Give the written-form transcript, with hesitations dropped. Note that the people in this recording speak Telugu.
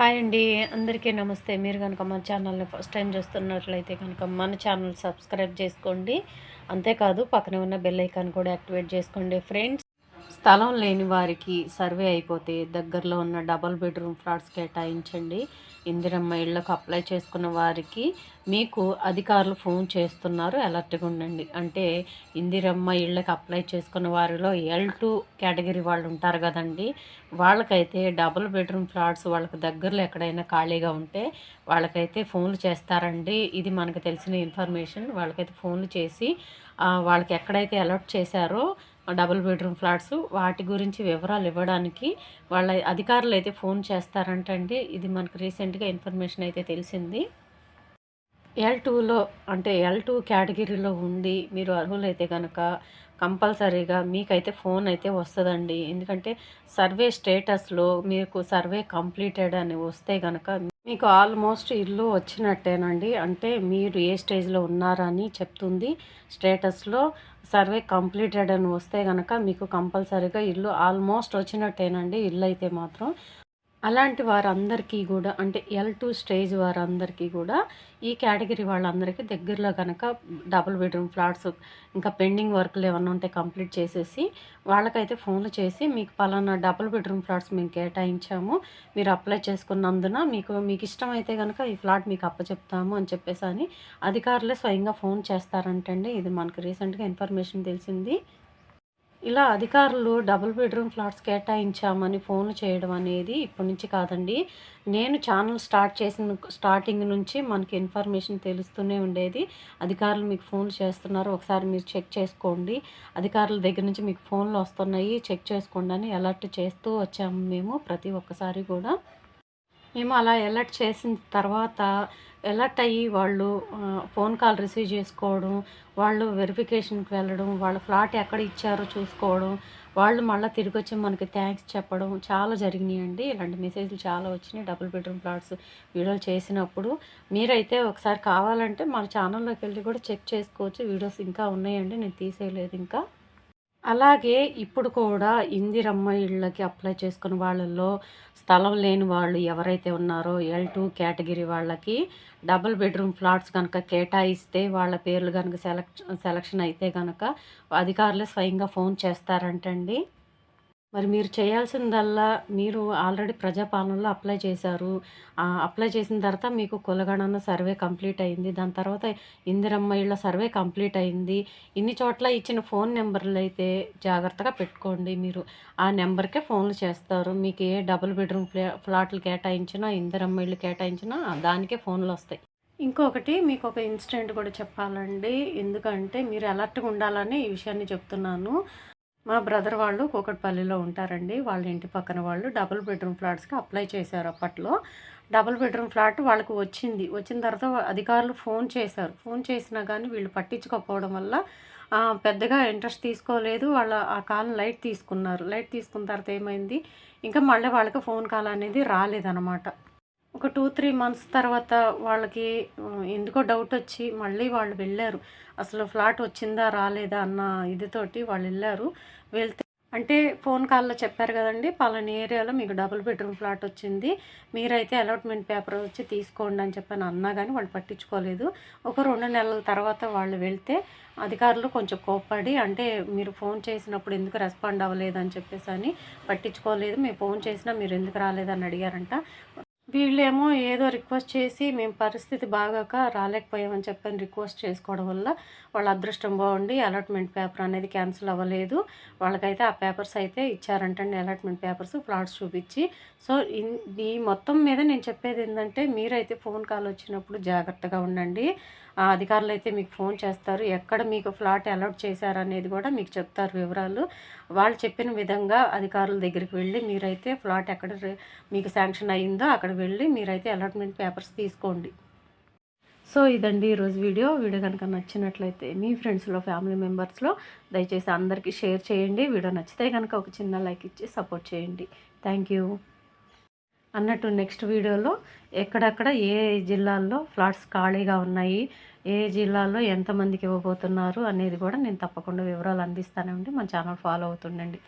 హాయ్ అండి. అందరికీ నమస్తే. మీరు గనుక మన ఛానల్‌ని ఫస్ట్ టైం చూస్తున్నట్లయితే కనుక మన ఛానల్ సబ్స్క్రైబ్ చేసుకోండి. అంతేకాదు పక్కనే ఉన్న బెల్ ఐకాన్ కూడా యాక్టివేట్ చేసుకోండి ఫ్రెండ్స్. స్థలం లేని వారికి సర్వే అయిపోతే దగ్గరలో ఉన్న డబల్ బెడ్రూమ్ ఫ్లాట్స్ కేటాయించండి. ఇందిరమ్మ ఇళ్లకు అప్లై చేసుకున్న వారికి మీకు అధికారులు ఫోన్ చేస్తున్నారు, అలర్ట్గా ఉండండి. అంటే ఇందిరమ్మ ఇళ్ళకి అప్లై చేసుకున్న వారిలో L2 కేటగిరీ వాళ్ళు ఉంటారు కదండి. వాళ్ళకైతే డబుల్ బెడ్రూమ్ ఫ్లాట్స్ వాళ్ళకి దగ్గరలో ఎక్కడైనా ఖాళీగా ఉంటే వాళ్ళకైతే ఫోన్లు చేస్తారండి. ఇది మనకు తెలిసిన ఇన్ఫర్మేషన్. వాళ్ళకైతే ఫోన్లు చేసి వాళ్ళకి ఎక్కడైతే అలర్ట్ చేశారో డబుల్ బెడ్రూమ్ ఫ్లాట్స్ వాటి గురించి వివరాలు ఇవ్వడానికి వాళ్ళ అధికారులు అయితే ఫోన్ చేస్తారంటండి. ఇది మనకు రీసెంట్గా ఇన్ఫర్మేషన్ అయితే తెలిసింది. L2లో అంటే L2 కేటగిరీలో ఉండి మీరు అర్హులైతే కనుక కంపల్సరీగా మీకైతే ఫోన్ అయితే వస్తుందండి. ఎందుకంటే సర్వే స్టేటస్లో మీకు సర్వే కంప్లీటెడ్ అని వస్తే కనుక మీకు ఆల్మోస్ట్ ఇల్లు వచ్చినట్టేనండి. అంటే మీరు ఏ స్టేజ్లో ఉన్నారని చెప్తుంది స్టేటస్లో. సర్వే కంప్లీటెడ్ అని వస్తే కనుక మీకు కంపల్సరీగా ఇల్లు ఆల్మోస్ట్ వచ్చినట్టేనండి, ఇల్లు అయితే మాత్రం. అలాంటి వారందరికీ కూడా అంటే L2 స్టేజ్ వారందరికీ కూడా ఈ కేటగిరీ వాళ్ళందరికీ దగ్గరలో కనుక డబుల్ బెడ్రూమ్ ఫ్లాట్స్ ఇంకా పెండింగ్ వర్క్లు ఏమన్నా ఉంటే కంప్లీట్ చేసేసి వాళ్ళకైతే ఫోన్లు చేసి మీకు పలానా డబుల్ బెడ్రూమ్ ఫ్లాట్స్ మేము కేటాయించాము, మీరు అప్లై చేసుకున్నందున మీకు ఇష్టమైతే కనుక ఈ ఫ్లాట్ మీకు అప్పచెప్తాము అని చెప్పేసి అని అధికారులే స్వయంగా ఫోన్ చేస్తారంటండి. ఇది మనకు రీసెంట్గా ఇన్ఫర్మేషన్ తెలిసింది. ఇలా అధికారులు డబుల్ బెడ్రూమ్ ఫ్లాట్స్ కేటాయించామని ఫోన్లు చేయడం అనేది ఇప్పటి నుంచి కాదండి. నేను ఛానల్ స్టార్టింగ్ నుంచి మనకి ఇన్ఫర్మేషన్ తెలుస్తూనే ఉండేది. అధికారులు మీకు ఫోన్లు చేస్తున్నారు, ఒకసారి మీరు చెక్ చేసుకోండి, అధికారుల దగ్గర నుంచి మీకు ఫోన్లు వస్తున్నాయి, చెక్ చేసుకోండి అని అలర్ట్ చేస్తూ వచ్చాము మేము ప్రతి ఒక్కసారి కూడా. మేము అలా అలర్ట్ చేసిన తర్వాత అలర్ట్ అయ్యి వాళ్ళు ఫోన్ కాల్ రిసీవ్ చేసుకోవడం, వాళ్ళు వెరిఫికేషన్కి వెళ్ళడం, వాళ్ళ ఫ్లాట్ ఎక్కడ ఇచ్చారో చూసుకోవడం, వాళ్ళు మళ్ళీ తిరిగి వచ్చి మనకి థ్యాంక్స్ చెప్పడం చాలా జరిగినాయండి. ఇలాంటి మెసేజ్లు చాలా వచ్చినాయి డబుల్ బెడ్రూమ్ ఫ్లాట్స్ వీడియోలు చేసినప్పుడు. మీరైతే ఒకసారి కావాలంటే మన ఛానల్లోకి వెళ్ళి కూడా చెక్ చేసుకోవచ్చు. వీడియోస్ ఇంకా ఉన్నాయండి, నేను తీసేయలేదు ఇంకా. అలాగే ఇప్పుడు కూడా ఇందిరమ్మ ఇళ్ళకి అప్లై చేసుకున్న వాళ్ళల్లో స్థలం లేని వాళ్ళు ఎవరైతే ఉన్నారో L2 కేటగిరీ వాళ్ళకి డబుల్ బెడ్రూమ్ ఫ్లాట్స్ కనుక కేటాయిస్తే వాళ్ళ పేర్లు కనుక సెలక్షన్ అయితే కనుక అధికారులే స్వయంగా ఫోన్ చేస్తారంటండి. మరి మీరు చేయాల్సిందల్లా మీరు ఆల్రెడీ ప్రజాపాలనలో అప్లై చేశారు. అప్లై చేసిన తర్వాత మీకు కులగణన సర్వే కంప్లీట్ అయింది. దాని తర్వాత ఇందిరమ్మ ఇళ్ళ సర్వే కంప్లీట్ అయింది. ఇన్ని చోట్ల ఇచ్చిన ఫోన్ నెంబర్లు అయితే జాగ్రత్తగా పెట్టుకోండి. మీరు ఆ నెంబర్కే ఫోన్లు చేస్తారు. మీకు ఏ డబుల్ బెడ్రూమ్ ఫ్లాట్లు కేటాయించినా, ఇందిరమ్మ ఇళ్ళు కేటాయించినా దానికే ఫోన్లు వస్తాయి. ఇంకొకటి మీకు ఒక ఇన్సిడెంట్ కూడా చెప్పాలండి. ఎందుకంటే మీరు అలర్ట్గా ఉండాలని ఈ విషయాన్ని చెప్తున్నాను. మా బ్రదర్ వాళ్ళు కూకట్పల్లిలో ఉంటారండి. వాళ్ళ ఇంటి పక్కన వాళ్ళు డబుల్ బెడ్రూమ్ ఫ్లాట్స్కి అప్లై చేశారు అప్పట్లో. డబుల్ బెడ్రూమ్ ఫ్లాట్ వాళ్ళకు వచ్చింది. వచ్చిన తర్వాత అధికారులు ఫోన్ చేశారు. ఫోన్ చేసినా కానీ వీళ్ళు పట్టించుకోకపోవడం వల్ల పెద్దగా ఇంట్రెస్ట్ తీసుకోలేదు. వాళ్ళ ఆ కాల్ లైట్ తీసుకున్నారు. లైట్ తీసుకున్న తర్వాత ఏమైంది, ఇంకా మళ్ళీ వాళ్ళకి ఫోన్ కాల్ అనేది రాలేదన్నమాట. ఒక 2-3 మంత్స్ తర్వాత వాళ్ళకి ఎందుకో డౌట్ వచ్చి మళ్ళీ వాళ్ళు వెళ్ళారు. అసలు ఫ్లాట్ వచ్చిందా రాలేదా అన్న ఇదితోటి వాళ్ళు వెళ్ళారు. వెళ్తే అంటే ఫోన్ కాల్‌లో చెప్పారు కదండీ, పలానా ఏరియాలో మీకు డబుల్ బెడ్రూమ్ ఫ్లాట్ వచ్చింది, మీరైతే అలాట్‌మెంట్ పేపర్ వచ్చి తీసుకోండి అని చెప్పని అన్నా కానీ వాళ్ళు పట్టించుకోలేదు. ఒక 2 నెలల తర్వాత వాళ్ళు వెళ్తే అధికారులు కొంచెం కోప్పడి, అంటే మీరు ఫోన్ చేసినప్పుడు ఎందుకు రెస్పాండ్ అవ్వలేదని చెప్పేసి పట్టించుకోలేదు, మేము ఫోన్ చేసినా మీరు ఎందుకు రాలేదని అడిగారంట. వీళ్ళేమో ఏదో రిక్వెస్ట్ చేసి మేము పరిస్థితి బాగాక రాలేకపోయామని చెప్పని రిక్వెస్ట్ చేసుకోవడం వల్ల వాళ్ళ అదృష్టం బాగుండి అలాట్మెంట్ పేపర్ అనేది క్యాన్సిల్ అవ్వలేదు. వాళ్ళకైతే ఆ పేపర్స్ అయితే ఇచ్చారంటండి, అలాట్మెంట్ పేపర్స్ ఫ్లాట్స్ చూపించి. సో ఈ మొత్తం మీద నేను చెప్పేది ఏంటంటే మీరైతే ఫోన్ కాల్ వచ్చినప్పుడు జాగ్రత్తగా ఉండండి. ఆ అధికారులు అయితే మీకు ఫోన్ చేస్తారు, ఎక్కడ మీకు ఫ్లాట్ అలాట్ చేశారనేది కూడా మీకు చెప్తారు వివరాలు. వాళ్ళు చెప్పిన విధంగా అధికారుల దగ్గరికి వెళ్ళి మీరైతే ఫ్లాట్ ఎక్కడ మీకు శాంక్షన్ అయ్యిందో అక్కడ వెళ్ళి మీరైతే అలాట్మెంట్ పేపర్స్ తీసుకోండి. సో ఇదండి ఈరోజు వీడియో కనుక నచ్చినట్లయితే మీ ఫ్రెండ్స్లో, ఫ్యామిలీ మెంబర్స్లో దయచేసి అందరికీ షేర్ చేయండి. వీడియో నచ్చితే కనుక ఒక చిన్న లైక్ ఇచ్చి సపోర్ట్ చేయండి. Thank you. అన్నట్టు నెక్స్ట్ వీడియోలో ఎక్కడెక్కడ ఏ జిల్లాల్లో ఫ్లాట్స్ ఖాళీగా ఉన్నాయి, ఏ జిల్లాల్లో ఎంతమందికి ఇవ్వబోతున్నారు అనేది కూడా నేను తప్పకుండా వివరాలు అందిస్తానండి. మన ఛానల్ ఫాలో అవుతుండండి.